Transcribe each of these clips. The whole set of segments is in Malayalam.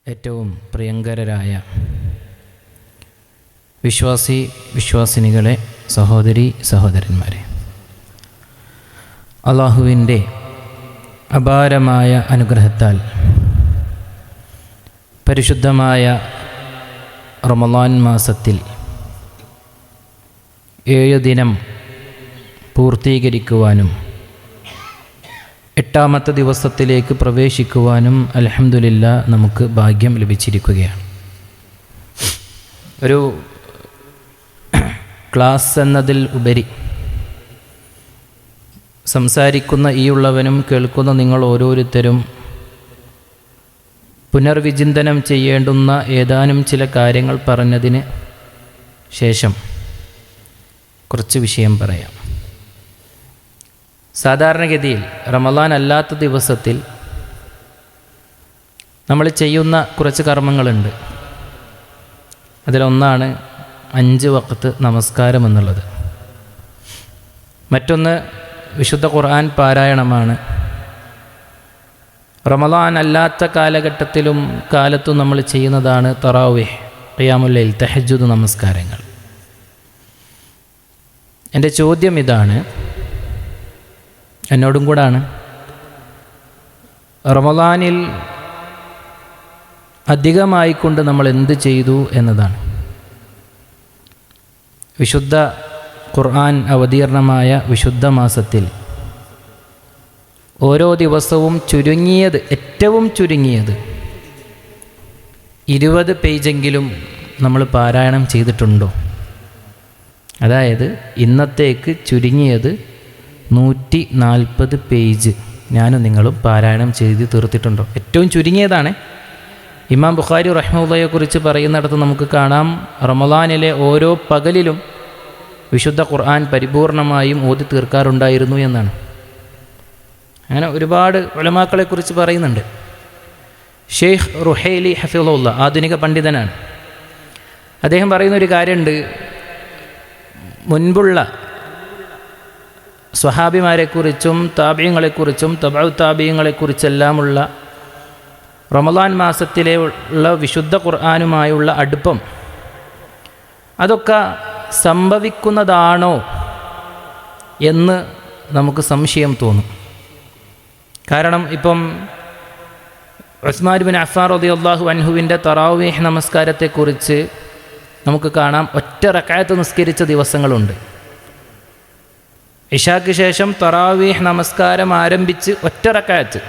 ഏറ്റവും പ്രിയങ്കരരായ വിശ്വാസിനികളെ, സഹോദരീ സഹോദരന്മാരെ, അള്ളാഹുവിൻ്റെ അപാരമായ അനുഗ്രഹത്താൽ പരിശുദ്ധമായ റമളാൻ മാസത്തിൽ 7 ദിനം പൂർത്തീകരിക്കുവാനും 8ാമത്തെ ദിവസത്തിലേക്ക് പ്രവേശിക്കുവാനും അൽഹംദുലില്ലാഹ് നമുക്ക് ഭാഗ്യം ലഭിച്ചിരിക്കുകയാണ്. ഒരു ക്ലാസ് എന്നതിൽ ഉപരി സംസാരിക്കുന്ന ഈയുള്ളവനും കേൾക്കുന്ന നിങ്ങൾ ഓരോരുത്തരും പുനർവിചിന്തനം ചെയ്യേണ്ടുന്ന ഏതാനും ചില കാര്യങ്ങൾ പറഞ്ഞതിന് ശേഷം കുറച്ച് വിഷയം പറയാം. സാധാരണഗതിയിൽ റമളാൻ അല്ലാത്ത ദിവസത്തിൽ നമ്മൾ ചെയ്യുന്ന കുറച്ച് കർമ്മങ്ങളുണ്ട്. അതിലൊന്നാണ് 5 വഖ്ത് നമസ്കാരം എന്നുള്ളത്. മറ്റൊന്ന് വിശുദ്ധ ഖുർആൻ പാരായണമാണ്. റമളാൻ അല്ലാത്ത കാലത്തും നമ്മൾ ചെയ്യുന്നതാണ് തറാവീഹ്, ഖിയാമുൽ ലൈൽ, തഹജ്ജുദ് നമസ്കാരങ്ങൾ. എൻ്റെ ചോദ്യം ഇതാണ്, എന്നോടും കൂടാണ്. റമളാനിൽ അധികമായിക്കൊണ്ട് നമ്മൾ എന്ത് ചെയ്തു എന്നതാണ്. വിശുദ്ധ ഖുർആൻ അവതീർണമായ വിശുദ്ധ മാസത്തിൽ ഓരോ ദിവസവും ഏറ്റവും ചുരുങ്ങിയത് 20 പേജെങ്കിലും നമ്മൾ പാരായണം ചെയ്തിട്ടുണ്ടോ? അതായത് ഇന്നത്തേക്ക് ചുരുങ്ങിയത് 140 പേജ് ഞാനും നിങ്ങളും പാരായണം ചെയ്ത് തീർത്തിട്ടുണ്ടോ? ഏറ്റവും ചുരുങ്ങിയതാണ്. ഇമാം ബുഖാരി റഹ്മത്തുള്ളാഹിയെക്കുറിച്ച് പറയുന്നിടത്ത് നമുക്ക് കാണാം, റമളാനിലെ ഓരോ പകലിലും വിശുദ്ധ ഖുർആൻ പരിപൂർണമായും ഓതി തീർക്കാറുണ്ടായിരുന്നു എന്നാണ്. അങ്ങനെ ഒരുപാട് ഉലമാക്കളെക്കുറിച്ച് പറയുന്നുണ്ട്. ഷെയ്ഖ് റുഹൈലി ഹഫിളുല്ലാഹ് ആധുനിക പണ്ഡിതനാണ്. അദ്ദേഹം പറയുന്നൊരു കാര്യമുണ്ട്, മുൻപുള്ള സ്വഹാബിമാരെക്കുറിച്ചും താബിഈങ്ങളെക്കുറിച്ചും തബഉ താബിഈങ്ങളെക്കുറിച്ചെല്ലാമുള്ള റമളാൻ മാസത്തിലെ ഉള്ള വിശുദ്ധ ഖുർആനുമായുള്ള അടുപ്പം അതൊക്കെ സംഭവിക്കുന്നതാണോ എന്ന് നമുക്ക് സംശയം തോന്നും. കാരണം ഇപ്പം ഉസ്മാൻ ബിൻ അഫ്ഫാൻ റളിയല്ലാഹു അൻഹുവിൻ്റെ തറാവീഹ് നമസ്കാരത്തെക്കുറിച്ച് നമുക്ക് കാണാം, ഒറ്റ റക്അത്ത് നിസ്കരിച്ച ദിവസങ്ങളുണ്ട്. ഇശാക്ക് ശേഷം തറാവീഹ് നമസ്കാരം ആരംഭിച്ച് ഒറ്റ റക്അത്ത്,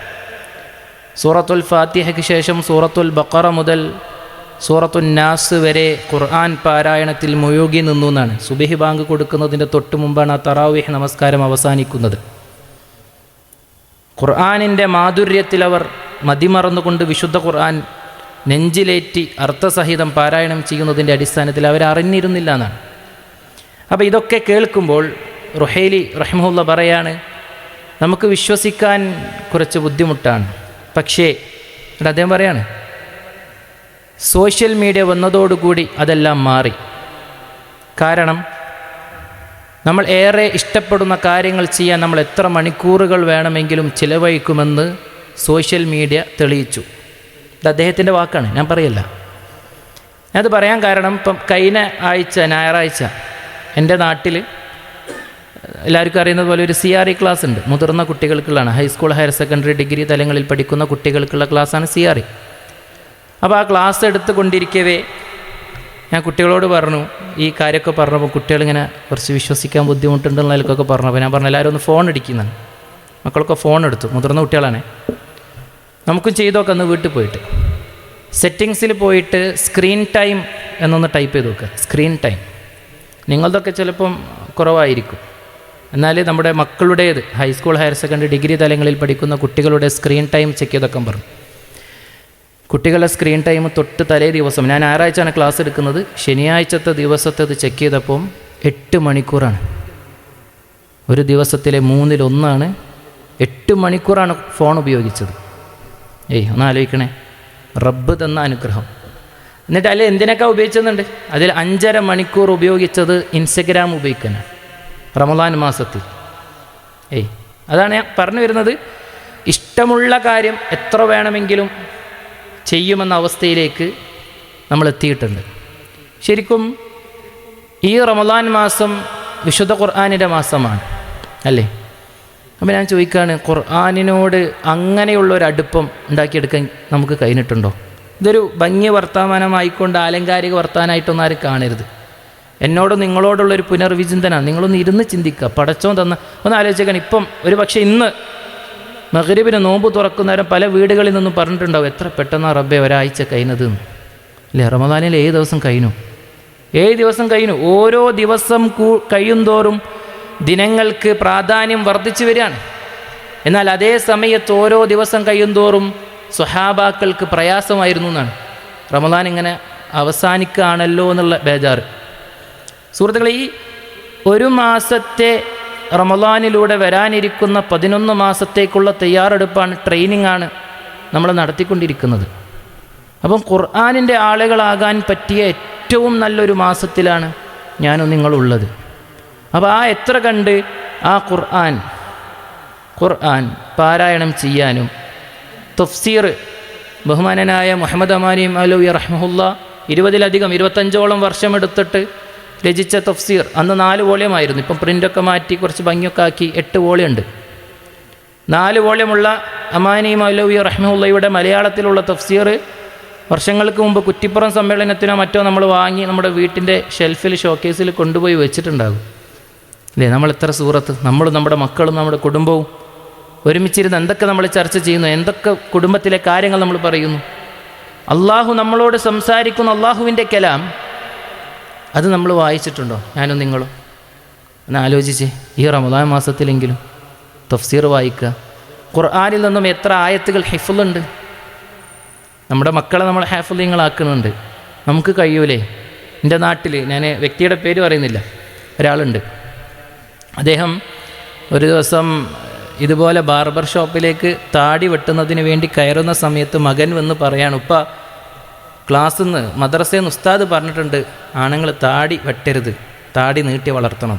സൂറത്തുൽ ഫാത്തിഹയ്ക്ക് ശേഷം സൂറത്തുൽ ബഖറ മുതൽ സൂറത്തുൻ നാസ് വരെ ഖുർആൻ പാരായണത്തിൽ മുഴുകി നിന്നു എന്നാണ്. സുബഹി ബാങ്ക് കൊടുക്കുന്നതിൻ്റെ തൊട്ട് മുമ്പാണ് ആ തറാവീഹ് നമസ്കാരം അവസാനിക്കുന്നത്. ഖുർആനിൻ്റെ മാധുര്യത്തിൽ അവർ മതിമറന്നുകൊണ്ട് വിശുദ്ധ ഖുർആൻ നെഞ്ചിലേറ്റി അർത്ഥസഹിതം പാരായണം ചെയ്യുന്നതിൻ്റെ അടിസ്ഥാനത്തിൽ അവരറിഞ്ഞിരുന്നില്ല എന്നാണ്. അപ്പോൾ ഇതൊക്കെ കേൾക്കുമ്പോൾ റുഹൈലി റഹിമഹുല്ലാഹ് പറയാണ്, നമുക്ക് വിശ്വസിക്കാൻ കുറച്ച് ബുദ്ധിമുട്ടാണ്. പക്ഷേ അദ്ദേഹം പറയാണ്, സോഷ്യൽ മീഡിയ വന്നതോടുകൂടി അതെല്ലാം മാറി. കാരണം നമ്മൾ ഏറെ ഇഷ്ടപ്പെടുന്ന കാര്യങ്ങൾ ചെയ്യാൻ നമ്മൾ എത്ര മണിക്കൂറുകൾ വേണമെങ്കിലും ചിലവഴിക്കുമെന്ന് സോഷ്യൽ മീഡിയ തെളിയിച്ചു. ഇത് അദ്ദേഹത്തിൻ്റെ വാക്കാണ്, ഞാൻ പറയല്ല. ഞാനത് പറയാൻ കാരണം, ഇപ്പം കഴിഞ്ഞ ഞായറാഴ്ച എൻ്റെ നാട്ടിൽ എല്ലാവർക്കും അറിയുന്നത് പോലെ ഒരു CRE ക്ലാസ് ഉണ്ട്. മുതിർന്ന കുട്ടികൾക്കുള്ളതാണ്. ഹൈസ്കൂൾ, ഹയർ സെക്കൻഡറി, ഡിഗ്രി തലങ്ങളിൽ പഠിക്കുന്ന കുട്ടികൾക്കുള്ള ക്ലാസ്സാണ് CRE. അപ്പോൾ ആ ക്ലാസ് എടുത്തുകൊണ്ടിരിക്കവേ ഞാൻ കുട്ടികളോട് പറഞ്ഞു, ഈ കാര്യമൊക്കെ പറഞ്ഞപ്പോൾ കുട്ടികളിങ്ങനെ കുറച്ച് വിശ്വസിക്കാൻ ബുദ്ധിമുട്ടുണ്ടെന്ന നിലക്കൊക്കെ പറഞ്ഞപ്പോൾ ഞാൻ പറഞ്ഞു, എല്ലാവരും ഒന്ന് ഫോൺ അടിക്കുന്നതാണ്. മക്കളൊക്കെ ഫോൺ എടുത്തു, മുതിർന്ന കുട്ടികളാണ്. നമുക്കും ചെയ്തൊക്കെ ഒന്ന് വീട്ടിൽ പോയിട്ട് സെറ്റിങ്സിൽ പോയിട്ട് സ്ക്രീൻ ടൈം എന്നൊന്ന് ടൈപ്പ് ചെയ്ത് നോക്കുക. സ്ക്രീൻ ടൈം നിങ്ങളതൊക്കെ ചിലപ്പം കുറവായിരിക്കും, എന്നാൽ നമ്മുടെ മക്കളുടേത്, ഹൈസ്കൂൾ, ഹയർ സെക്കൻഡറി, ഡിഗ്രി തലങ്ങളിൽ പഠിക്കുന്ന കുട്ടികളുടെ സ്ക്രീൻ ടൈം ചെക്ക് ചെയ്തൊക്കെ പറഞ്ഞു. കുട്ടികളുടെ സ്ക്രീൻ ടൈം തൊട്ട് തലേ ദിവസം, ഞാൻ ഞായറാഴ്ചയാണ് ക്ലാസ് എടുക്കുന്നത്, ശനിയാഴ്ചത്തെ ദിവസത്തെ അത് ചെക്ക് ചെയ്തപ്പം 8 മണിക്കൂറാണ്. ഒരു ദിവസത്തിലെ 1/3 8 മണിക്കൂറാണ് ഫോൺ ഉപയോഗിച്ചത്. ഒന്ന് ആലോചിക്കണേ, റബ്ബ് തന്ന അനുഗ്രഹം. എന്നിട്ട് അതിൽ എന്തിനൊക്കെ ഉപയോഗിച്ചെന്നുണ്ട്, അതിൽ 5.5 മണിക്കൂർ ഉപയോഗിച്ചത് ഇൻസ്റ്റഗ്രാം ഉപയോഗിക്കാനാണ് റമളാൻ മാസത്തിൽ. അതാണ് ഞാൻ പറഞ്ഞു വരുന്നത്. ഇഷ്ടമുള്ള കാര്യം എത്ര വേണമെങ്കിലും ചെയ്യുമെന്ന അവസ്ഥയിലേക്ക് നമ്മൾ എത്തിയിട്ടുണ്ട്. ശരിക്കും ഈ റമദാൻ മാസം വിശുദ്ധ ഖുർആനിൻ്റെ മാസമാണ് അല്ലേ? അപ്പോൾ ഞാൻ ചോദിക്കുകയാണ്, ഖുർആനിനോട് അങ്ങനെയുള്ളൊരടുപ്പം ഉണ്ടാക്കിയെടുക്കാൻ നമുക്ക് കഴിഞ്ഞിട്ടുണ്ടോ? ഇതൊരു ഭംഗി വർത്തമാനമായിക്കൊണ്ട് ആലങ്കാരിക വർത്താനായിട്ടൊന്നും ആരും കാണരുത്. എന്നോടും നിങ്ങളോടുള്ളൊരു പുനർവിചിന്തനാണ്. നിങ്ങളൊന്ന് ഇരുന്ന് ചിന്തിക്കുക. പടച്ചോൻ തന്ന ഒന്ന് ആലോചിക്കണം. ഇപ്പം ഒരു പക്ഷേ ഇന്ന് മഗ്രിബിന് നോമ്പ് തുറക്കുന്നവരും പല വീടുകളിൽ നിന്നും പറഞ്ഞിട്ടുണ്ടാവും, എത്ര പെട്ടെന്നാണ് റബ്ബെ ഒരാഴ്ച കഴിഞ്ഞത് അല്ലേ? റമദാനിൽ 7 ദിവസം കഴിഞ്ഞു, 7 ദിവസം കഴിഞ്ഞു. ഓരോ ദിവസം കഴിയുന്തോറും ദിനങ്ങൾക്ക് പ്രാധാന്യം വർദ്ധിച്ചു വരികയാണ്. എന്നാൽ അതേ സമയത്ത് ഓരോ ദിവസം കഴിയുന്തോറും സ്വഹാബാക്കൾക്ക് പ്രയാസമായിരുന്നു എന്നാണ്. റമദാൻ ഇങ്ങനെ അവസാനിക്കുകയാണല്ലോ എന്നുള്ള ബേജാറ്. സുഹൃത്തുക്കളെ, ഈ ഒരു മാസത്തെ റമദാനിലൂടെ വരാനിരിക്കുന്ന 11 മാസത്തേക്കുള്ള തയ്യാറെടുപ്പാണ്, ട്രെയിനിങ്ങാണ് നമ്മൾ നടത്തിക്കൊണ്ടിരിക്കുന്നത്. അപ്പം ഖുർആനിൻ്റെ ആളുകളാകാൻ പറ്റിയ ഏറ്റവും നല്ലൊരു മാസത്തിലാണ് ഞാനും നിങ്ങളുള്ളത്. അപ്പോൾ എത്ര കണ്ട് ആ ഖുർആൻ പാരായണം ചെയ്യാനും തഫ്സീർ ബഹുമാനനായ മുഹമ്മദ് അമാനി മൗലവി റഹ്മഹുല്ല 25ഓളം വർഷമെടുത്തിട്ട് രചിച്ച തഫ്സീർ, അന്ന് 4 വോള്യമായിരുന്നു. ഇപ്പം പ്രിൻ്റൊക്കെ മാറ്റി കുറച്ച് ഭംഗിയൊക്കെ ആക്കി 8 വോള്യമുണ്ട്. 4 വോള്യമുള്ള അമാനി മൗലവി റഹ്മഹുല്ലയുടെ മലയാളത്തിലുള്ള തഫ്സീർ വർഷങ്ങൾക്ക് മുമ്പ് കുറ്റിപ്പുറം സമ്മേളനത്തിനോ മറ്റോ നമ്മൾ വാങ്ങി നമ്മുടെ വീട്ടിൻ്റെ ഷെൽഫിൽ ഷോക്കേസിൽ കൊണ്ടുപോയി വെച്ചിട്ടുണ്ടാകും അല്ലേ? നമ്മൾ എത്ര സൂറത്ത്, നമ്മളും നമ്മുടെ മക്കളും നമ്മുടെ കുടുംബവും ഒരുമിച്ചിരുന്ന് എന്തൊക്കെ നമ്മൾ ചർച്ച ചെയ്യുന്നു, എന്തൊക്കെ കുടുംബത്തിലെ കാര്യങ്ങൾ നമ്മൾ പറയുന്നു. അള്ളാഹു നമ്മളോട് സംസാരിക്കുന്ന അള്ളാഹുവിൻ്റെ കലാം അത് നമ്മൾ വായിച്ചിട്ടുണ്ടോ? ഞാനും നിങ്ങളും ഒന്ന് ആലോചിച്ച്. ഈ റമദാൻ മാസത്തിലെങ്കിലും തഫ്സീർ വായിക്കുക. ഖുർആനിൽ നിന്നും എത്ര ആയത്തുകൾ ഹിഫ്ളുണ്ട്. നമ്മുടെ മക്കളെ നമ്മൾ ഹാഫിളീങ്ങളാക്കുന്നുണ്ട്. നമുക്ക് കഴിയൂലേ? എൻ്റെ നാട്ടിൽ, ഞാൻ വ്യക്തിയുടെ പേര് പറയുന്നില്ല, ഒരാളുണ്ട്. അദ്ദേഹം ഒരു ദിവസം ഇതുപോലെ ബാർബർ ഷോപ്പിലേക്ക് താടി വെട്ടുന്നതിന് വേണ്ടി കയറുന്ന സമയത്ത് മകൻ വന്ന് പറയാണ്, ഉപ്പ ക്ലാസ്സിൽ നിന്ന് മദ്രസയിൽ നിന്ന് ഉസ്താദ് പറഞ്ഞിട്ടുണ്ട് ആണുങ്ങൾ താടി വെട്ടരുത്, താടി നീട്ടി വളർത്തണം.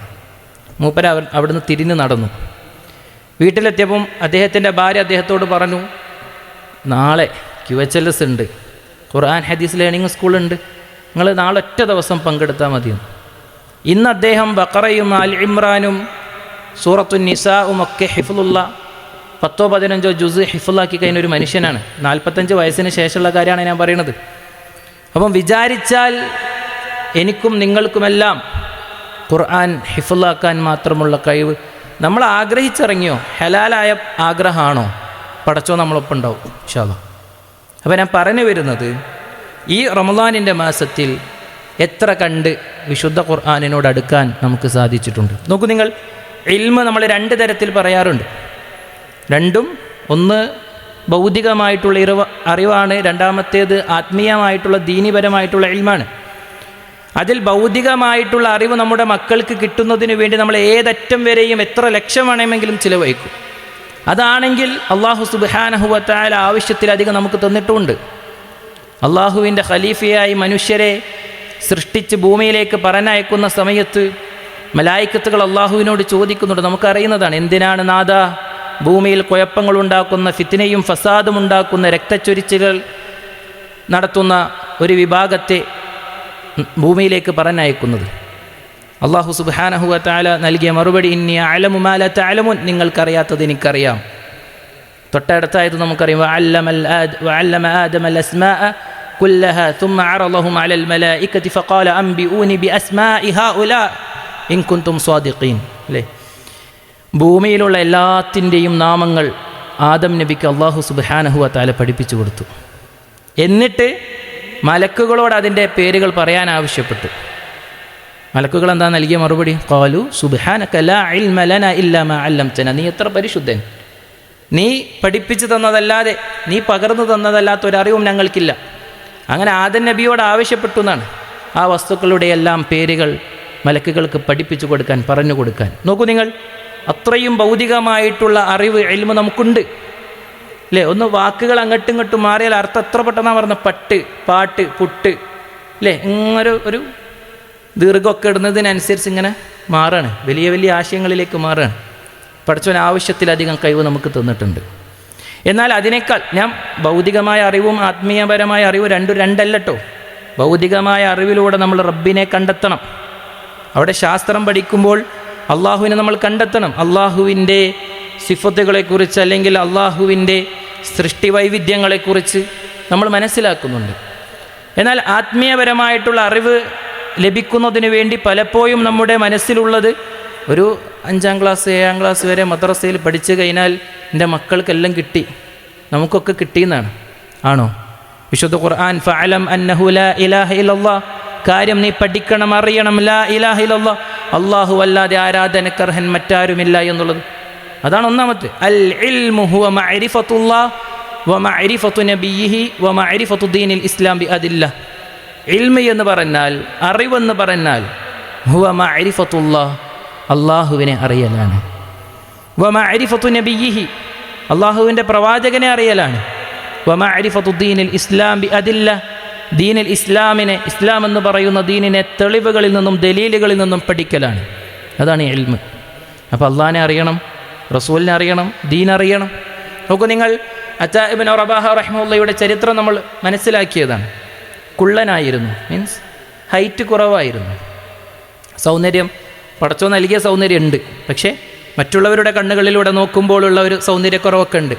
മൂപ്പര അവിടുന്ന് തിരിഞ്ഞ് നടന്നു. വീട്ടിലെത്തിയപ്പം അദ്ദേഹത്തിൻ്റെ ഭാര്യ അദ്ദേഹത്തോട് പറഞ്ഞു, നാളെ QHLS ഉണ്ട്, ഖുർആൻ ഹദീസ് ലേണിംഗ് സ്കൂളുണ്ട്, നിങ്ങൾ നാളെ ഒറ്റ ദിവസം പങ്കെടുത്താൽ മതിയെന്ന്. ഇന്ന് അദ്ദേഹം ബഖറയും ആൽ ഇമ്രാനും സൂറത്തു നിസാഉം ഒക്കെ ഹിഫ്ളുള്ള 10-15 ജുസ് ഹിഫ്ളാക്കി കഴിഞ്ഞ ഒരു മനുഷ്യനാണ്. 45 വയസ്സിന് ശേഷമുള്ള കാര്യമാണ് ഞാൻ പറയുന്നത്. അപ്പം വിചാരിച്ചാൽ എനിക്കും നിങ്ങൾക്കുമെല്ലാം ഖുർആൻ ഹിഫ്ളാക്കാൻ മാത്രമുള്ള കഴിവ് നമ്മൾ ആഗ്രഹിച്ചിറങ്ങിയോ? ഹലാലായ ആഗ്രഹമാണോ? പടച്ചോ നമ്മളൊപ്പം ഉണ്ടാവും ഇൻഷാ അല്ലാഹ്. അപ്പോൾ ഞാൻ പറഞ്ഞു വരുന്നത്, ഈ റമദാനിൻ്റെ മാസത്തിൽ എത്ര കണ്ട് വിശുദ്ധ ഖുർആനിനോട് അടുക്കാൻ നമുക്ക് സാധിച്ചിട്ടുണ്ട്. നോക്കൂ നിങ്ങൾ, ഇൽമ് നമ്മൾ 2 തരത്തിൽ പറയാറുണ്ട്. രണ്ടും, ഒന്ന് ഭൗതികമായിട്ടുള്ള അറിവാണ്, രണ്ടാമത്തേത് ആത്മീയമായിട്ടുള്ള ദീനിപരമായിട്ടുള്ള ഇൽമാണ്. അതിൽ ഭൗതികമായിട്ടുള്ള അറിവ് നമ്മുടെ മക്കൾക്ക് കിട്ടുന്നതിന് വേണ്ടി നമ്മൾ ഏതറ്റം വരെയും എത്ര ലക്ഷം വേണമെങ്കിലും ചിലവഴിക്കും. അതാണെങ്കിൽ അള്ളാഹു സുബ്ഹാനഹു വ തആല ആവശ്യത്തിലധികം നമുക്ക് തന്നിട്ടുമുണ്ട്. അള്ളാഹുവിൻ്റെ ഖലീഫയായി മനുഷ്യരെ സൃഷ്ടിച്ച് ഭൂമിയിലേക്ക് പറഞ്ഞയക്കുന്ന സമയത്ത് മലായിക്കത്തുകൾ അള്ളാഹുവിനോട് ചോദിക്കുന്നുണ്ട്. നമുക്കറിയുന്നതാണ്, എന്തിനാണ് നാഥ ഭൂമിയിൽ കുഴപ്പങ്ങളുണ്ടാക്കുന്ന, ഫിത്നയും ഫസാദും ഉണ്ടാക്കുന്ന, രക്തച്ചൊരിച്ചിലുകൾ നടത്തുന്ന ഒരു വിഭാഗത്തെ ഭൂമിയിലേക്ക് പറഞ്ഞയക്കുന്നത്? അള്ളാഹു സുബ്ഹാനഹു വ തആല നൽകിയ മറുപടി, ഇന്നി അഅലമു മാ ലാ തഅലമൂൻ, നിങ്ങൾക്കറിയാത്തത് എനിക്കറിയാം. തൊട്ടടുത്തായത് നമുക്കറിയാം, വഅല്ലമ ആദമൽ അസ്മാഅ കുല്ലഹാ തുമ്മ അറളഹും അലൽ മലായികതി ഫഖാല അംബിഊനി ബിഅസ്മാഇ ഹൗലാ ഇൻ കുൻതും സ്വാദിഖീൻ. അല്ലേ? ഭൂമിയിലുള്ള എല്ലാത്തിൻ്റെയും നാമങ്ങൾ ആദം നബിക്ക് അള്ളാഹു സുബ്ഹാനഹു വ തആല പഠിപ്പിച്ചു കൊടുത്തു. എന്നിട്ട് മലക്കുകളോട് അതിൻ്റെ പേരുകൾ പറയാൻ ആവശ്യപ്പെട്ടു. മലക്കുകൾ എന്താ നൽകിയ മറുപടി? ഖാലു സുബ്ഹാനക ലാ ഇൽമ ലനാ ഇല്ലാ മാ അല്ലംതനാ, നീ എത്ര പരിശുദ്ധൻ, നീ പഠിപ്പിച്ചു തന്നതല്ലാതെ, നീ പകർന്നു തന്നതല്ലാത്ത ഒരറിവും ഞങ്ങൾക്കില്ല. അങ്ങനെ ആദം നബിയോട് ആവശ്യപ്പെട്ടു എന്നാണ് ആ വസ്തുക്കളുടെ എല്ലാം പേരുകൾ മലക്കുകൾക്ക് പഠിപ്പിച്ചു കൊടുക്കാൻ, പറഞ്ഞു കൊടുക്കാൻ. നോക്കൂ നിങ്ങൾ, അത്രയും ഭൗതികമായിട്ടുള്ള അറിവ് ഇൽമ് നമുക്കുണ്ട് അല്ലേ? ഒന്ന് വാക്കുകൾ അങ്ങോട്ടും ഇങ്ങോട്ടും മാറിയാൽ അർത്ഥം എത്ര പെട്ടെന്നാണ് പറഞ്ഞത്. പട്ട്, പാട്ട്, പുട്ട് അല്ലേ? ഇങ്ങനെ ഒരു ദീർഘമൊക്കെ ഇടുന്നതിനനുസരിച്ച് ഇങ്ങനെ മാറാണ്, വലിയ വലിയ ആശയങ്ങളിലേക്ക് മാറുകയാണ്. പഠിച്ചവൻ ആവശ്യത്തിലധികം കഴിവ് നമുക്ക് തന്നിട്ടുണ്ട്. എന്നാൽ അതിനേക്കാൾ ഞാൻ ഭൗതികമായ അറിവും ആത്മീയപരമായ അറിവും രണ്ടല്ലട്ടോ. ഭൗതികമായ അറിവിലൂടെ നമ്മൾ റബ്ബിനെ കണ്ടെത്തണം. അവിടെ ശാസ്ത്രം പഠിക്കുമ്പോൾ അള്ളാഹുവിനെ നമ്മൾ കണ്ടെത്തണം. അള്ളാഹുവിൻ്റെ സിഫത്തുകളെക്കുറിച്ച് അല്ലെങ്കിൽ അള്ളാഹുവിൻ്റെ സൃഷ്ടി വൈവിധ്യങ്ങളെക്കുറിച്ച് നമ്മൾ മനസ്സിലാക്കുന്നുണ്ട്. എന്നാൽ ആത്മീയപരമായിട്ടുള്ള അറിവ് ലഭിക്കുന്നതിന് വേണ്ടി പലപ്പോഴും നമ്മുടെ മനസ്സിലുള്ളത് ഒരു 5ാം ക്ലാസ് 7ാം ക്ലാസ് വരെ മദ്രസയിൽ പഠിച്ചു കഴിഞ്ഞാൽ എൻ്റെ മക്കൾക്കെല്ലാം കിട്ടി, നമുക്കൊക്കെ കിട്ടിയെന്നാണ്. ആണോ? വിശുദ്ധ ഖുർആൻ ഫഅലം അന്നഹു ലാ ഇലാഹ ഇല്ലല്ലാഹ്, കാര്യം നീ പഠിക്കണം, അറിയണം, ലാ ഇലാഹ ഇല്ലല്ലാഹ്, അല്ലാഹു അല്ലാതെ ആരാധനക്കർഹൻ മറ്റാരുമില്ല എന്നുള്ളത്. അതാണ് ഒന്നാമത്തെ. അൽ ഇൽമു ഹുവ മഅരിഫത്തുല്ലാഹ് വ മഅരിഫത്തു നബിയിഹി വ മഅരിഫത്തു ദീനിൽ ഇസ്ലാം ബി അദില്ല. ഇൽമ് എന്ന് പറഞ്ഞാൽ, അറിവെന്ന് പറഞ്ഞാൽ ഹുവ മഅരിഫത്തുല്ലാഹ്, അള്ളാഹുവിനെ അറിയലാണ്. വ മഅരിഫത്തു നബിയിഹി, അള്ളാഹുവിൻ്റെ പ്രവാചകനെ അറിയലാണ്. വ മഅരിഫത്തു ദീനിൽ ഇസ്ലാം ബി അദില്ല, ദീനിൽ ഇസ്ലാമിനെ, ഇസ്ലാം എന്ന് പറയുന്ന ദീനിനെ തെളിവുകളിൽ നിന്നും ദലീലുകളിൽ നിന്നും പഠിക്കലാണ്. അതാണ് ഇൽമ്. അപ്പോൾ അള്ളാഹിനെ അറിയണം, റസൂലിനെ അറിയണം, ദീൻ അറിയണം. നോക്കൂ നിങ്ങൾ, അത്താ ഇബ്നു റബാഹ റഹിമഹുള്ളയുടെ ചരിത്രം നമ്മൾ മനസ്സിലാക്കിയതാണ്. കുള്ളനായിരുന്നു, മീൻസ് ഹൈറ്റ് കുറവായിരുന്നു. സൗന്ദര്യം പടച്ചോൻ നൽകിയ സൗന്ദര്യം ഉണ്ട്, പക്ഷേ മറ്റുള്ളവരുടെ കണ്ണുകളിലൂടെ നോക്കുമ്പോഴുള്ള ഒരു സൗന്ദര്യക്കുറവൊക്കെ ഉണ്ട്.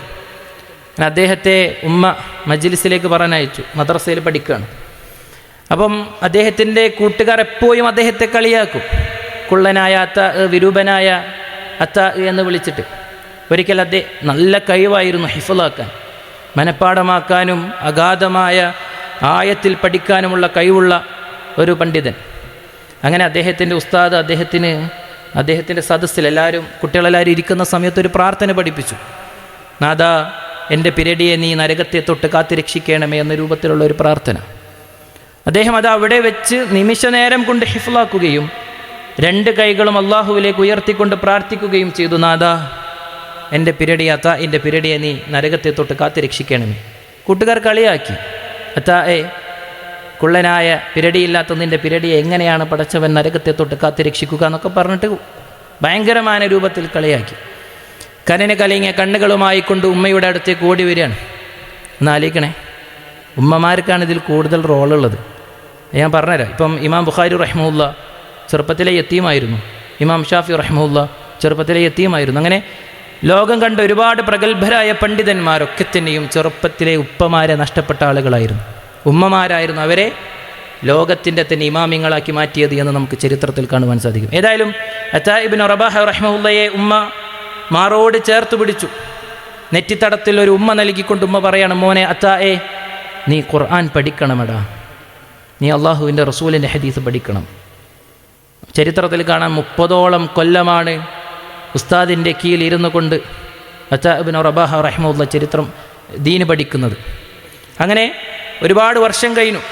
അദ്ദേഹത്തെ ഉമ്മ മജ്ലിസിലേക്ക് പറഞ്ഞയച്ചു, മദ്രസയിൽ പഠിക്കുകയാണ്. അപ്പം അദ്ദേഹത്തിൻ്റെ കൂട്ടുകാർ എപ്പോഴും അദ്ദേഹത്തെ കളിയാക്കും, കുള്ളനായ അത്ത, വിരൂപനായ അത്ത എന്ന് വിളിച്ചിട്ട്. ഒരിക്കൽ അദ്ദേഹം നല്ല കഴിവായിരുന്നു ഹിഫ്ളാക്കാൻ, മനഃപ്പാടമാക്കാനും അഗാധമായ ആയത്തിൽ പഠിക്കാനുമുള്ള കഴിവുള്ള ഒരു പണ്ഡിതൻ. അങ്ങനെ അദ്ദേഹത്തിൻ്റെ ഉസ്താദ് അദ്ദേഹത്തിൻ്റെ സദസ്സിൽ എല്ലാവരും, കുട്ടികളെല്ലാവരും ഇരിക്കുന്ന സമയത്ത് ഒരു പ്രാർത്ഥന പഠിപ്പിച്ചു. നാദാ, എൻ്റെ പിരടിയെ നീ നരകത്തെ തൊട്ട് കാത്തുരക്ഷിക്കണമേ എന്ന രൂപത്തിലുള്ള ഒരു പ്രാർത്ഥന. അദ്ദേഹം അത് അവിടെ വെച്ച് നിമിഷ നേരം കൊണ്ട് ഹിഫ്ളാക്കുകയും 2 കൈകളും അള്ളാഹുവിലേക്ക് ഉയർത്തിക്കൊണ്ട് പ്രാർത്ഥിക്കുകയും ചെയ്തു. നാദാ, എൻ്റെ പിരടിയാത്ത, എൻ്റെ പിരടിയെ നീ നരകത്തെ തൊട്ട് കാത്തുരക്ഷിക്കണമേ. കൂട്ടുകാർ കളിയാക്കി, അത്താ കുള്ളനായ പിരടിയില്ലാത്ത നിൻ്റെ പിരടിയെ എങ്ങനെയാണ് പടച്ചവൻ നരകത്തെ തൊട്ട് കാത്തുരക്ഷിക്കുക എന്നൊക്കെ പറഞ്ഞിട്ട് ഭയങ്കരമായ രൂപത്തിൽ കളിയാക്കി. കനന് കലങ്ങിയ കണ്ണുകളുമായി കൊണ്ട് ഉമ്മയുടെ അടുത്തേക്ക് ഓടി വരികയാണ്. ഒന്ന് ആലോചിക്കണേ, ഉമ്മമാർക്കാണ് ഇതിൽ കൂടുതൽ റോളുള്ളത്. ഞാൻ പറഞ്ഞുതരാം. ഇപ്പം ഇമാം ബുഖാരി റഹിമഹുല്ല ചെറുപ്പത്തിലെ യത്തീമായിരുന്നു, ഇമാം ഷാഫി റഹിമഹുല്ല ചെറുപ്പത്തിലെ യത്തീമായിരുന്നു. അങ്ങനെ ലോകം കണ്ട ഒരുപാട് പ്രഗത്ഭരായ പണ്ഡിതന്മാരൊക്കെ തന്നെയും ചെറുപ്പത്തിലെ ഉപ്പമാരെ നഷ്ടപ്പെട്ട ആളുകളായിരുന്നു, ഉമ്മമാരായിരുന്നു. അവരെ ലോകത്തിൻ്റെ തന്നെ ഇമാമിങ്ങളാക്കി മാറ്റിയത് എന്ന് നമുക്ക് ചരിത്രത്തിൽ കാണുവാൻ സാധിക്കും. ഏതായാലും അത്താ ഇബ്നു റബാഹ റഹിമഹുല്ലയെ ഉമ്മ മാറോട് ചേർത്ത് പിടിച്ചു. നെറ്റിത്തടത്തിൽ ഒരു ഉമ്മ നൽകിക്കൊണ്ട് ഉമ്മ പറയാണ്, മോനെ അത്താ, നീ ഖുർആൻ പഠിക്കണമെടാ, നീ അള്ളാഹുവിൻ്റെ റസൂലിൻ്റെ ഹദീസ് പഠിക്കണം. ചരിത്രത്തിൽ കാണാൻ 30ഓളം കൊല്ലമാണ് ഉസ്താദിൻ്റെ കീഴിൽ ഇരുന്നു കൊണ്ട് അത്താ ഇബ്നു റബാഹ റഹിമഹുല്ല ചരിത്രം ദീന് പഠിക്കുന്നത്. അങ്ങനെ ഒരുപാട് വർഷം കഴിഞ്ഞു.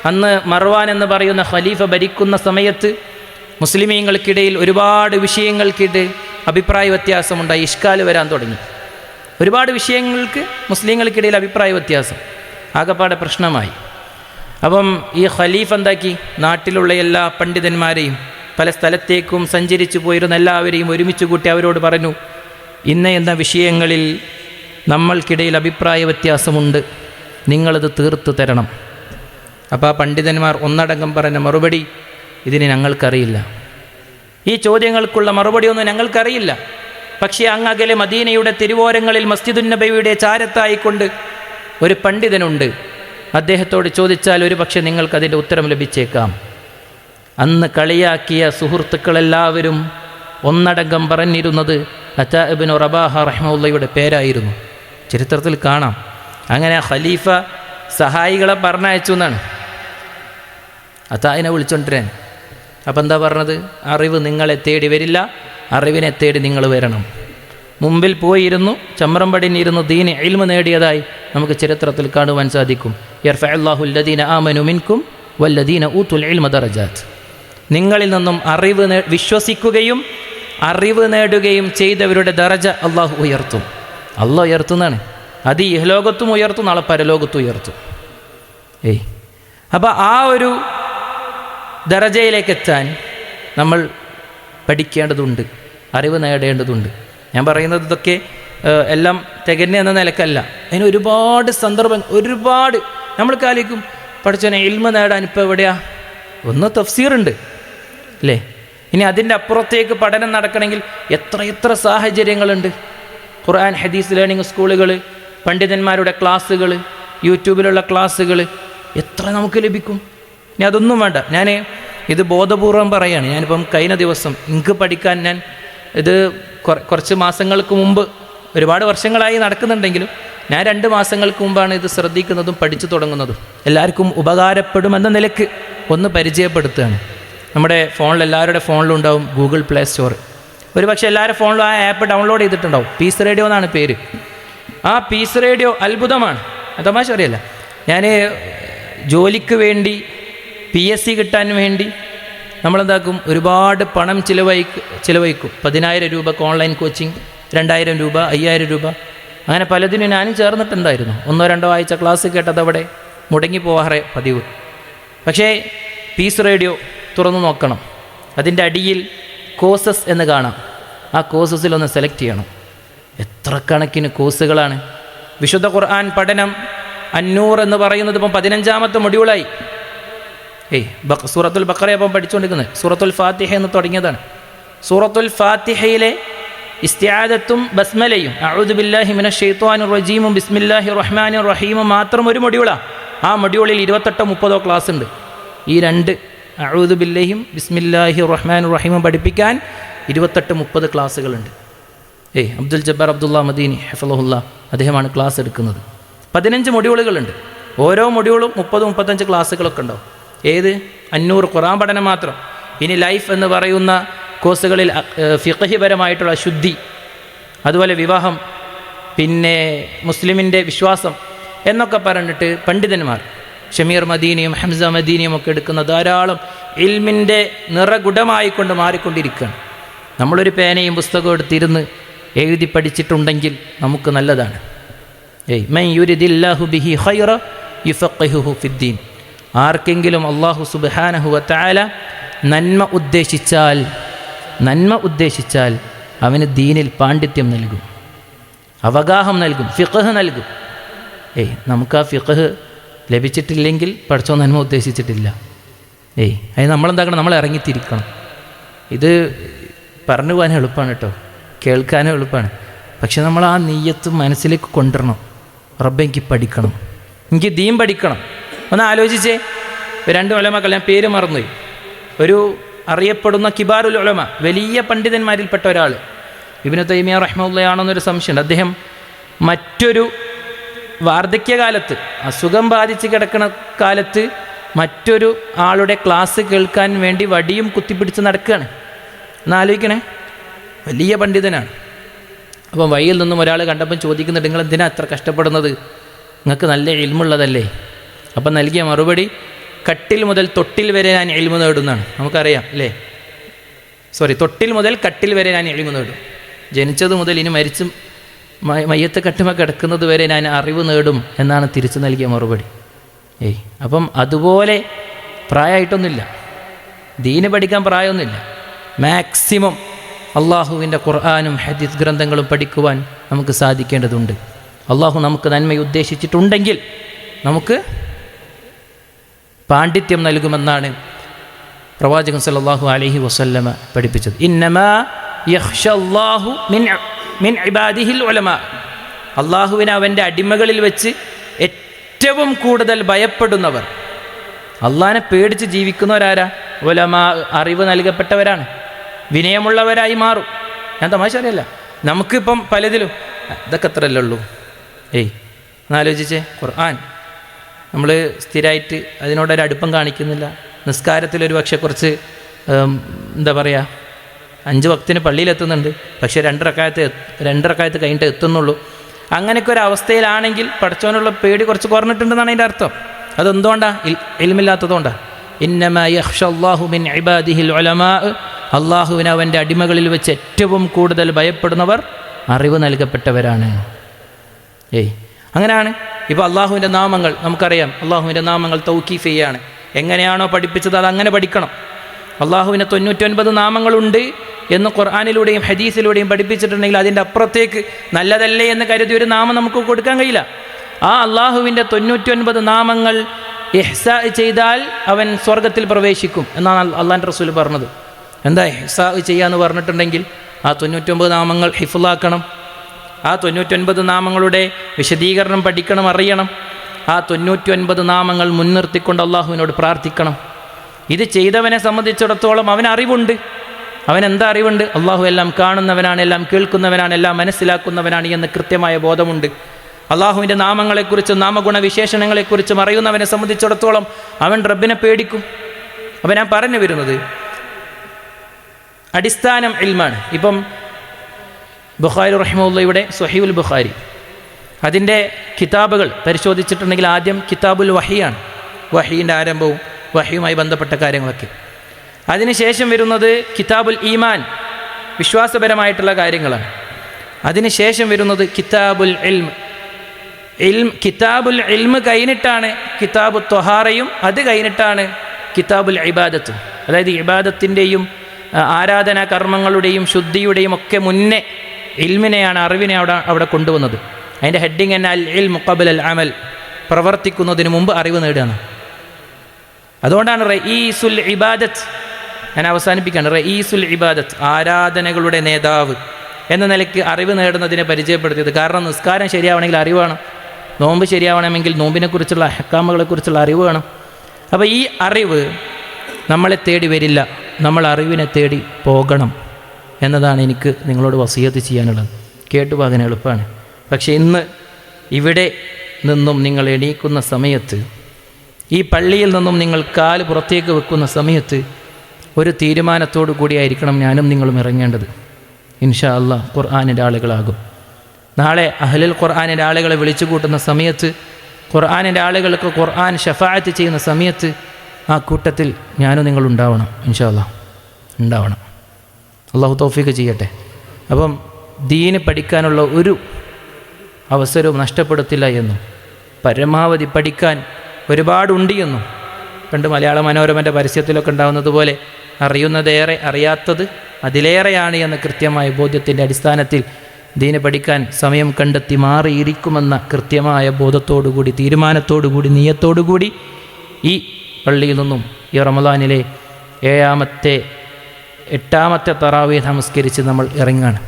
അന്ന് മർവാൻ എന്ന് പറയുന്ന ഖലീഫ ഭരിക്കുന്ന സമയത്ത് മുസ്ലിമീങ്ങൾക്കിടയിൽ ഒരുപാട് വിഷയങ്ങൾക്കിടെ അഭിപ്രായ വ്യത്യാസമുണ്ടായി, ഇഷ്കാല് വരാൻ തുടങ്ങി. ഒരുപാട് വിഷയങ്ങൾക്ക് മുസ്ലിങ്ങൾക്കിടയിൽ അഭിപ്രായ വ്യത്യാസം, ആകപ്പാടെ പ്രശ്നമായി. അപ്പം ഈ ഖലീഫ എന്താക്കി, നാട്ടിലുള്ള എല്ലാ പണ്ഡിതന്മാരെയും പല സ്ഥലത്തേക്കും സഞ്ചരിച്ചു പോയിരുന്ന എല്ലാവരെയും ഒരുമിച്ച് കൂട്ടി അവരോട് പറഞ്ഞു, എന്ന വിഷയങ്ങളിൽ നമ്മൾക്കിടയിൽ അഭിപ്രായ വ്യത്യാസമുണ്ട്, നിങ്ങളത് തീർത്തു തരണം. അപ്പോൾ ആ പണ്ഡിതന്മാർ ഒന്നടങ്കം പറഞ്ഞ മറുപടി, ഇതിന് ഞങ്ങൾക്കറിയില്ല, ഈ ചോദ്യങ്ങൾക്കുള്ള മറുപടിയൊന്നും ഞങ്ങൾക്കറിയില്ല. പക്ഷേ അങ്ങകലെ മദീനയുടെ തിരുവോരങ്ങളിൽ മസ്ജിദുൻ നബവിയുടെ ചാരത്തായിക്കൊണ്ട് ഒരു പണ്ഡിതനുണ്ട്, അദ്ദേഹത്തോട് ചോദിച്ചാൽ ഒരു പക്ഷേ നിങ്ങൾക്കതിൻ്റെ ഉത്തരം ലഭിച്ചേക്കാം. അന്ന് കളിയാക്കിയ സുഹൃത്തുക്കളെല്ലാവരും ഒന്നടങ്കം പറഞ്ഞിരുന്നത് അത്താ ഇബ്നു റബാഹ റഹിമഹുല്ലയുടെ പേരായിരുന്നു. ചരിത്രത്തിൽ കാണാം. അങ്ങനെ ഖലീഫ സഹായികളെ പറഞ്ഞയച്ചു എന്നാണ്, അത്തായിനെ വിളിച്ചോണ്ടിരാൻ. അപ്പം എന്താ പറഞ്ഞത്? അറിവ് നിങ്ങളെ തേടി വരില്ല, അറിവിനെ തേടി നിങ്ങൾ വരണം. മുമ്പിൽ പോയിരുന്നു ചമ്രം പടിഞ്ഞിരുന്നു ദീന് ഇൽമ നേടിയതായി നമുക്ക് ചരിത്രത്തിൽ കാണുവാൻ സാധിക്കും. യർഫഉല്ലാഹു അല്ലദീന ആമനു മിൻകും വല്ലദീന ഊതുൽ ഇൽമ ദറജാത്ത്. നിങ്ങളിൽ നിന്നും അറിവ് വിശ്വസിക്കുകയും അറിവ് നേടുകയും ചെയ്തവരുടെ ദറജ അള്ളാഹു ഉയർത്തും. അള്ളാഹ് ഉയർത്തുന്നതാണ്. അത് ഈ ലോകത്തും ഉയർത്തും, നാളെ പരലോകത്തും ഉയർത്തും. അപ്പോൾ ആ ഒരു ദറജയിലേക്ക് എത്താൻ നമ്മൾ പഠിക്കേണ്ടതുണ്ട്, അറിവ് നേടേണ്ടതുണ്ട്. ഞാൻ പറയുന്നത് ഇതൊക്കെ എല്ലാം തികഞ്ഞ എന്ന നിലക്കല്ല. അതിന് ഒരുപാട് സന്ദർഭം, ഒരുപാട് നമ്മൾ കാലിക്കും പഠിച്ചോനെ ഇൽമ നേടാൻ ഇപ്പോൾ എവിടെയാ? ഒന്ന് തഫ്സീറുണ്ട് അല്ലേ? ഇനി അതിൻ്റെ അപ്പുറത്തേക്ക് പഠനം നടക്കണമെങ്കിൽ എത്ര സാഹചര്യങ്ങളുണ്ട്. ഖുർആൻ ഹദീസ് ലേണിംഗ് സ്കൂളുകൾ, പണ്ഡിതന്മാരുടെ ക്ലാസ്സുകൾ, യൂട്യൂബിലുള്ള ക്ലാസ്സുകൾ എത്ര നമുക്ക് ലഭിക്കും. ഇനി അതൊന്നും വേണ്ട. ഞാൻ ഇത് ബോധപൂർവം പറയുകയാണ്. ഞാനിപ്പം കഴിഞ്ഞ ദിവസം എനിക്ക് പഠിക്കാൻ ഞാൻ ഇത് കുറച്ച് മാസങ്ങൾക്ക് മുമ്പ്, ഒരുപാട് വർഷങ്ങളായി നടക്കുന്നുണ്ടെങ്കിലും ഞാൻ 2 മാസങ്ങൾക്ക് മുമ്പാണ് ഇത് ശ്രദ്ധിക്കുന്നതും പഠിച്ചു തുടങ്ങുന്നതും. എല്ലാവർക്കും ഉപകാരപ്പെടുമെന്ന നിലയ്ക്ക് ഒന്ന് പരിചയപ്പെടുത്തുകയാണ്. നമ്മുടെ ഫോണിൽ, എല്ലാവരുടെ ഫോണിലും ഉണ്ടാവും ഗൂഗിൾ പ്ലേ സ്റ്റോർ. ഒരു പക്ഷേ എല്ലാവരുടെ ഫോണിലും ആ ആപ്പ് ഡൗൺലോഡ് ചെയ്തിട്ടുണ്ടാവും. പീസ് റേഡിയോ എന്നാണ് പേര്. ആ പീസ് റേഡിയോ അത്ഭുതമാണ്. തമാശ അറിയില്ല. ഞാൻ ജോലിക്ക് വേണ്ടി PSC കിട്ടാൻ വേണ്ടി നമ്മളെന്താക്കും, ഒരുപാട് പണം ചിലവഴിക്കും. 10,000 രൂപക്ക് ഓൺലൈൻ കോച്ചിങ്, 2,000 രൂപ, 5,000 രൂപ, അങ്ങനെ പലതിനും ഞാനും ചേർന്നിട്ടുണ്ടായിരുന്നു. 1-2 ആഴ്ച ക്ലാസ് കേട്ടതവിടെ മുടങ്ങിപ്പോവാറേ പതിവ്. പക്ഷേ പീസ് റേഡിയോ തുറന്നു നോക്കണം. അതിൻ്റെ അടിയിൽ കോഴ്സസ് എന്ന് കാണാം. ആ കോഴ്സസിലൊന്ന് സെലക്ട് ചെയ്യണം. എത്ര കണക്കിന് കോഴ്സുകളാണ്. വിശുദ്ധ ഖുർആൻ പഠനം അന്നൂർ എന്ന് പറയുന്നത് ഇപ്പം 15ാമത്തെ മൊഡ്യൂളായി. സൂറത്തുൽ ബഖറ അപ്പം പഠിച്ചുകൊണ്ടിരിക്കുന്നത്. സൂറത്തുൽ ഫാത്തിഹ എന്ന് തുടങ്ങിയതാണ്. സൂറത്തുൽ ഫാത്തിഹയിലെ ഇസ്തിആദത്തും ബസ്മലയും അഊദു ബില്ലാഹി മിനശ് ശൈത്വാനിർ റജീമും ബിസ്മില്ലാഹിർ റഹ്മാനിർ റഹീമും മാത്രം ഒരു മൊഡ്യൂളാണ്. ആ മൊഡ്യൂളിൽ 28-30 ക്ലാസ് ഉണ്ട്. ഈ 2 അഊദു ബില്ലാഹിയും ബിസ്മില്ലാഹിർ റഹ്മാനിർ റഹീമും പഠിപ്പിക്കാൻ 28-30 ക്ലാസ്സുകളുണ്ട്. അബ്ദുൽ ജബ്ബാർ അബ്ദുള്ള മദീനി ഹഫളഹുല്ലാ അദ്ദേഹമാണ് ക്ലാസ് എടുക്കുന്നത്. 15 മൊഡ്യൂളുകളുണ്ട്. ഓരോ മൊഡ്യൂളും 30-35 ക്ലാസ്സുകളൊക്കെ ഉണ്ടാവും. ഏത്? അന്നൂർ ഖുർആൻ പഠനം മാത്രം. ഇനി ലൈഫ് എന്ന് പറയുന്ന കോഴ്സുകളിൽ ഫിഖ്ഹിപരമായിട്ടുള്ള ശുദ്ധി, അതുപോലെ വിവാഹം, പിന്നെ മുസ്ലിമിൻ്റെ വിശ്വാസം എന്നൊക്കെ പറഞ്ഞിട്ട് പണ്ഡിതന്മാർ ഷമീർ മദീനിയും ഹംസ മദീനിയും ഒക്കെ എടുക്കുന്ന ധാരാളം ഇൽമിൻ്റെ നിറകുടമായിക്കൊണ്ട് മാറിക്കൊണ്ടിരിക്കുകയാണ്. നമ്മളൊരു പേനയും പുസ്തകവും എടുത്തിരുന്ന് എഴുതി പഠിച്ചിട്ടുണ്ടെങ്കിൽ നമുക്ക് നല്ലതാണ്. മൻ യുരിദില്ലാഹു ബിഹി ഖൈറ യുഫഖിഹുഹു ഫിദ്ദീൻ. ആർക്കെങ്കിലും അല്ലാഹു സുബ്ഹാനഹു വ തആല നന്മ ഉദ്ദേശിച്ചാൽ അവന് ദീനിൽ പാണ്ഡിത്യം നൽകും, അവഗാഹം നൽകും, ഫിഖ്ഹ് നൽകും. നമുക്ക് ആ ഫിഖ്ഹ് ലഭിച്ചിട്ടില്ലെങ്കിൽ പഠിച്ചോ നന്മ ഉദ്ദേശിച്ചിട്ടില്ല. അത് നമ്മളെന്താക്കണം? നമ്മൾ ഇറങ്ങിത്തിരിക്കണം. ഇത് പറഞ്ഞു പോകാൻ എളുപ്പമാണ് കേട്ടോ, കേൾക്കാനും എളുപ്പമാണ്. പക്ഷെ നമ്മൾ ആ നീയത്ത് മനസ്സിലേക്ക് കൊണ്ടുവരണം. റബ്ബ് എനിക്ക് പഠിക്കണം, എനിക്ക് ദീൻ പഠിക്കണം. ഒന്ന് ആലോചിച്ചേ. 2 ഉലമാക്കൾ, ഞാൻ പേര് മറന്നുപോയി, ഒരു അറിയപ്പെടുന്ന കിബാറുൽ ഉലമ, വലിയ പണ്ഡിതന്മാരിൽപ്പെട്ട ഒരാൾ, ഇബ്നു തൈമിയ റഹ്മത്തുള്ളാഹിയാണെന്നൊരു സംശയമുണ്ട്. അദ്ദേഹം മറ്റൊരു വാർദ്ധക്യകാലത്ത്, അസുഖം ബാധിച്ച് കിടക്കുന്ന കാലത്ത് മറ്റൊരു ആളുടെ ക്ലാസ് കേൾക്കാൻ വേണ്ടി വടിയും കുത്തിപ്പിടിച്ച് നടക്കുകയാണ്. എന്നാലോചിക്കണേ, വലിയ പണ്ഡിതനാണ്. അപ്പം വഴിയിൽ നിന്നും ഒരാൾ കണ്ടപ്പം ചോദിക്കുന്നുണ്ട്, നിങ്ങൾ എന്തിനാ അത്ര കഷ്ടപ്പെടുന്നത്? നിങ്ങൾക്ക് നല്ല ഇൽമുള്ളതല്ലേ? അപ്പം നൽകിയ മറുപടി, കട്ടിൽ മുതൽ തൊട്ടിൽ വരെ ഞാൻ ഇൽമു നേടുന്നതാണ്. നമുക്കറിയാം അല്ലേ? തൊട്ടിൽ മുതൽ കട്ടിൽ വരെ ഞാൻ ഇൽമു നേടും. ജനിച്ചത് മുതൽ ഇനി മരിച്ചും മയ്യത്ത് കട്ടുമ കിടക്കുന്നത് വരെ ഞാൻ അറിവ് നേടും എന്നാണ് തിരിച്ചു നൽകിയ മറുപടി. അപ്പം അതുപോലെ പ്രായമായിട്ടൊന്നുമില്ല, ദീന് പഠിക്കാൻ പ്രായമൊന്നുമില്ല. മാക്സിമം അള്ളാഹുവിൻ്റെ ഖുർആനും ഹദീസ് ഗ്രന്ഥങ്ങളും പഠിക്കുവാൻ നമുക്ക് സാധിക്കേണ്ടതുണ്ട്. അള്ളാഹു നമുക്ക് നന്മ ഉദ്ദേശിച്ചിട്ടുണ്ടെങ്കിൽ നമുക്ക് പാണ്ഡിത്യം നൽകുമെന്നാണ് പ്രവാചകൻ സല്ലല്ലാഹു അലൈഹി വസല്ലമ പഠിപ്പിച്ചത്. ഇന്നമാ യഖ്ഷല്ലാഹു മിൻ ഇബാദിഹിൽ ഉലമാ. അള്ളാഹുവിനെ അവൻ്റെ അടിമകളിൽ വെച്ച് ഏറ്റവും കൂടുതൽ ഭയപ്പെടുന്നവർ, അള്ളാഹിനെ പേടിച്ച് ജീവിക്കുന്നവരാരാ? ഉലമാ, അറിവ് നൽകപ്പെട്ടവരാണ്, വിനയമുള്ളവരായി മാറും. ഞാൻ തമാശ അറിയല്ല. നമുക്കിപ്പം പലതിലും ഇതൊക്കെ അത്രയല്ലേ ഉള്ളൂ. ഒന്നാലോചിച്ചേ, ഖുർആൻ നമ്മൾ സ്ഥിരമായിട്ട് അതിനോടൊരടുപ്പം കാണിക്കുന്നില്ല. നിസ്കാരത്തിലൊരു പക്ഷേ കുറച്ച് എന്താ പറയുക, 5 വക്തിന് പള്ളിയിലെത്തുന്നുണ്ട്, പക്ഷേ 2 റക്അത്ത് കഴിഞ്ഞിട്ട് എത്തുന്നുള്ളൂ. അങ്ങനെയൊക്കെ ഒരു അവസ്ഥയിലാണെങ്കിൽ പഠിച്ചവനുള്ള പേടി കുറച്ച് കുറഞ്ഞിട്ടുണ്ടെന്നാണ് അതിൻ്റെ അർത്ഥം. അതെന്തുകൊണ്ടാണ്? ഇൽമില്ലാത്തതുകൊണ്ടാണ്. ഇന്നമാ യഖ്ഷല്ലാഹു മിൻ ഇബാദിഹിൽ ഉലമാ. അള്ളാഹുവിനെ അവൻ്റെ അടിമകളിൽ വെച്ച് ഏറ്റവും കൂടുതൽ ഭയപ്പെടുന്നവർ അറിവ് നൽകപ്പെട്ടവരാണ്. അങ്ങനെയാണ്. ഇപ്പോൾ അള്ളാഹുവിൻ്റെ നാമങ്ങൾ നമുക്കറിയാം. അള്ളാഹുവിൻ്റെ നാമങ്ങൾ തൗക്കീഫിയാണ്. എങ്ങനെയാണോ പഠിപ്പിച്ചത് അതങ്ങനെ പഠിക്കണം. അള്ളാഹുവിന് 99 നാമങ്ങളുണ്ട്. എന്ന് ഖുർആനിലൂടെയും ഹദീസിലൂടെയും പഠിപ്പിച്ചിട്ടുണ്ടെങ്കിൽ അതിൻ്റെ അപ്പുറത്തേക്ക് നല്ലതല്ലേ എന്ന് കരുതി ഒരു നാമം നമുക്ക് കൊടുക്കാൻ കഴിയില്ല. ആ അള്ളാഹുവിൻ്റെ 99 നാമങ്ങൾ ഇഹ്സാ ചെയ്താൽ അവൻ സ്വർഗത്തിൽ പ്രവേശിക്കും എന്നാണ് അള്ളാഹുവിൻ്റെ റസൂൽ പറഞ്ഞത്. എന്താ ഇഹ്സാ ചെയ്യാന്ന് പറഞ്ഞിട്ടുണ്ടെങ്കിൽ ആ 99 നാമങ്ങൾ ഹിഫ്ളാക്കണം, ആ 99 നാമങ്ങളുടെ വിശദീകരണം പഠിക്കണം, അറിയണം. ആ 99 നാമങ്ങൾ മുൻനിർത്തിക്കൊണ്ട് അള്ളാഹുവിനോട് പ്രാർത്ഥിക്കണം. ഇത് ചെയ്തവനെ സംബന്ധിച്ചിടത്തോളം അവന് അറിവുണ്ട്. അവനെന്താ അറിവുണ്ട്? അള്ളാഹു എല്ലാം കാണുന്നവനാണ്, എല്ലാം കേൾക്കുന്നവനാണ്, എല്ലാം മനസ്സിലാക്കുന്നവനാണ് എന്ന് കൃത്യമായ ബോധമുണ്ട്. അള്ളാഹുവിൻ്റെ നാമങ്ങളെക്കുറിച്ചും നാമഗുണ വിശേഷണങ്ങളെക്കുറിച്ചും അറിയുന്നവനെ സംബന്ധിച്ചിടത്തോളം അവൻ റബ്ബിനെ പേടിക്കും. അപ്പം ഞാൻ പറഞ്ഞു വരുന്നത് അടിസ്ഥാനം ഇൽമാണ്. ഇപ്പം ബുഖാരി റഹിമഹുള്ളയുടെ സ്വഹീഹുൽ ബുഖാരി അതിൻ്റെ കിതാബുകൾ പരിശോധിച്ചിട്ടുണ്ടെങ്കിൽ ആദ്യം കിതാബുൽ വഹിയാണ്, വഹീൻ്റെ ആരംഭവും വഹിയുമായി ബന്ധപ്പെട്ട കാര്യങ്ങളൊക്കെ. അതിനുശേഷം വരുന്നത് കിതാബുൽ ഈമാൻ, വിശ്വാസപരമായിട്ടുള്ള കാര്യങ്ങളാണ്. അതിനുശേഷം വരുന്നത് കിതാബുൽ കിതാബുൽ ഇൽമ് കഴിഞ്ഞിട്ടാണ് കിതാബു ത്വഹാറയും, അത് കഴിഞ്ഞിട്ടാണ് കിതാബുൽ ഇബാദത്തും. അതായത് ഇബാദത്തിൻ്റെയും ആരാധനാ കർമ്മങ്ങളുടെയും ശുദ്ധിയുടെയും ഒക്കെ മുന്നേ ഇൽമിനെയാണ്, അറിവിനെ അവിടെ കൊണ്ടുവന്നത്. അതിൻ്റെ ഹെഡിങ് തന്നെ അൽ ഇൽമു ഖബ്ല അൽ അമൽ, പ്രവർത്തിക്കുന്നതിന് മുമ്പ് അറിവ് നേടുകയാണ്. അതുകൊണ്ടാണ് റഈസുൽ ഇബാദത്ത്, ഞാൻ അവസാനിപ്പിക്കുകയാണ്, റഈസുൽ ഇബാദത്ത്, ആരാധനകളുടെ നേതാവ് എന്ന നിലയ്ക്ക് അറിവ് നേടുന്നതിനെ പരിചയപ്പെടുത്തിയത്. കാരണം നിസ്കാരം ശരിയാവണമെങ്കിൽ അറിവ് വേണം, നോമ്പ് ശരിയാവണമെങ്കിൽ നോമ്പിനെക്കുറിച്ചുള്ള അഹ്കാമുകളെക്കുറിച്ചുള്ള അറിവ് വേണം. അപ്പോൾ ഈ അറിവ് നമ്മളെ തേടി വരില്ല, നമ്മൾ അറിവിനെ തേടി പോകണം എന്നതാണ് എനിക്ക് നിങ്ങളോട് വസിയത്ത് ചെയ്യാനുള്ളത്. കേട്ടുപോകാൻ എളുപ്പമാണ്. പക്ഷേ ഇന്ന് ഇവിടെ നിന്നും നിങ്ങൾ എണീക്കുന്ന സമയത്ത്, ഈ പള്ളിയിൽ നിന്നും നിങ്ങൾ കാല് പുറത്തേക്ക് വെക്കുന്ന സമയത്ത് ഒരു തീരുമാനത്തോടു കൂടിയായിരിക്കണം ഞാനും നിങ്ങളും ഇറങ്ങേണ്ടത്. ഇൻഷാ അല്ലാഹ് ഖുർആനിൻ്റെ ആളുകളാകും. നാളെ അഹ്ലുൽ ഖുർആനിൻ്റെ ആളുകളെ വിളിച്ചു കൂട്ടുന്ന സമയത്ത്, ഖുർആനിൻ്റെ ആളുകൾക്ക് ഖുർആൻ ഷഫാഅത്ത് ചെയ്യുന്ന സമയത്ത് ആ കൂട്ടത്തിൽ ഞാനും നിങ്ങൾ ഉണ്ടാവണം. ഇൻഷാ അല്ലാഹ് ഉണ്ടാവണം. അള്ളാഹു തൗഫീഖ് ചെയ്യട്ടെ. അപ്പം ദീന് പഠിക്കാനുള്ള ഒരു അവസരവും നഷ്ടപ്പെടുത്തില്ല എന്നും പരമാവധി പഠിക്കാൻ ഒരുപാടുണ്ട് എന്നും പണ്ട് മലയാള മനോരമൻ്റെ പരസ്യത്തിലൊക്കെ ഉണ്ടാകുന്നത് പോലെ അറിയുന്നതേറെ അറിയാത്തത് അതിലേറെയാണ് എന്ന കൃത്യമായ ബോധ്യത്തിൻ്റെ അടിസ്ഥാനത്തിൽ ദീന് പഠിക്കാൻ സമയം കണ്ടെത്തി മാറിയിരിക്കുമെന്ന കൃത്യമായ ബോധത്തോടുകൂടി, തീരുമാനത്തോടുകൂടി, നിയ്യത്തോടുകൂടി ഈ പള്ളിയിൽ നിന്നും ഈ റമദാനിലെ 8ാമത്തെ തറാവീഹ് നമസ്കരിച്ച് നമ്മൾ ഇറങ്ങാണ്.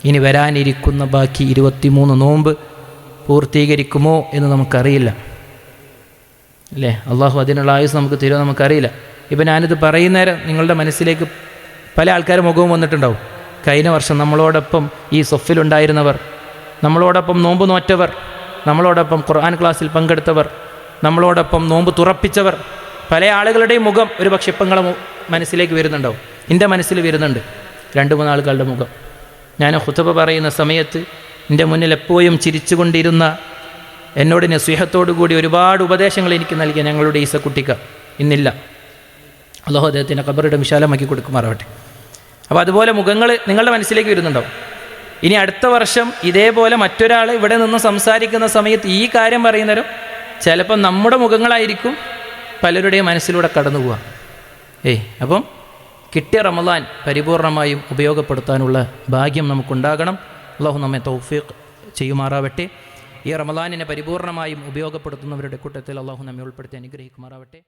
ഇനി വരാനിരിക്കുന്ന ബാക്കി 23 നോമ്പ് പൂർത്തീകരിക്കുമോ എന്ന് നമുക്കറിയില്ല, അല്ലേ? അള്ളാഹു അതിനുള്ള ആയുസ് നമുക്ക് തരുമോ നമുക്കറിയില്ല. ഇപ്പം ഞാനിത് പറയുന്നേരം നിങ്ങളുടെ മനസ്സിലേക്ക് പല ആൾക്കാരും മുഖവും വന്നിട്ടുണ്ടാവും. കഴിഞ്ഞ വർഷം നമ്മളോടൊപ്പം ഈ സൊഫിലുണ്ടായിരുന്നവർ, നമ്മളോടൊപ്പം നോമ്പ് നോറ്റവർ, നമ്മളോടൊപ്പം ഖുർആൻ ക്ലാസ്സിൽ പങ്കെടുത്തവർ, നമ്മളോടൊപ്പം നോമ്പ് തുറപ്പിച്ചവർ, പല ആളുകളുടെയും മുഖം ഒരു പക്ഷെ ഇപ്പം നിങ്ങളെ മനസ്സിലേക്ക് വരുന്നുണ്ടാവും. എൻ്റെ മനസ്സിൽ വരുന്നുണ്ട് 2-3 ആളുകളുടെ മുഖം. ഞാൻ ഖുതുബ പറയുന്ന സമയത്ത് എൻ്റെ മുന്നിൽ എപ്പോഴും ചിരിച്ചുകൊണ്ടിരുന്ന, എന്നോട് നസീഹത്തോടു കൂടി ഒരുപാട് ഉപദേശങ്ങൾ എനിക്ക് നൽകിയ ഞങ്ങളുടെ ഈസക്കുട്ടിക്ക ഇന്നില്ല. അല്ലാഹു അദ്ദേഹത്തിൻ്റെ ഖബറിടം വിശാലമാക്കി കൊടുക്കുമാറാവട്ടെ. അപ്പോൾ അതുപോലെ മുഖങ്ങൾ നിങ്ങളുടെ മനസ്സിലേക്ക് വരുന്നുണ്ടാവും. ഇനി അടുത്ത വർഷം ഇതേപോലെ മറ്റൊരാൾ ഇവിടെ നിന്ന് സംസാരിക്കുന്ന സമയത്ത് ഈ കാര്യം പറയുന്നവരും ചിലപ്പോൾ നമ്മുടെ മുഖങ്ങളായിരിക്കും പലരുടെയും മനസ്സിലൂടെ കടന്നു പോവുക. അപ്പം കിട്ടിയ റമദാൻ പരിപൂർണമായും ഉപയോഗപ്പെടുത്താനുള്ള ഭാഗ്യം നമുക്കുണ്ടാകണം. അല്ലാഹു നമ്മെ തൗഫീഖ് ചെയ്യുമാറാവട്ടെ. ഈ റമദാനിനെ പരിപൂർണമായും ഉപയോഗപ്പെടുത്തുന്നവരുടെ കൂട്ടത്തിൽ അല്ലാഹു നമ്മെ ഉൾപ്പെടുത്തി അനുഗ്രഹിക്കുമാറാവട്ടെ.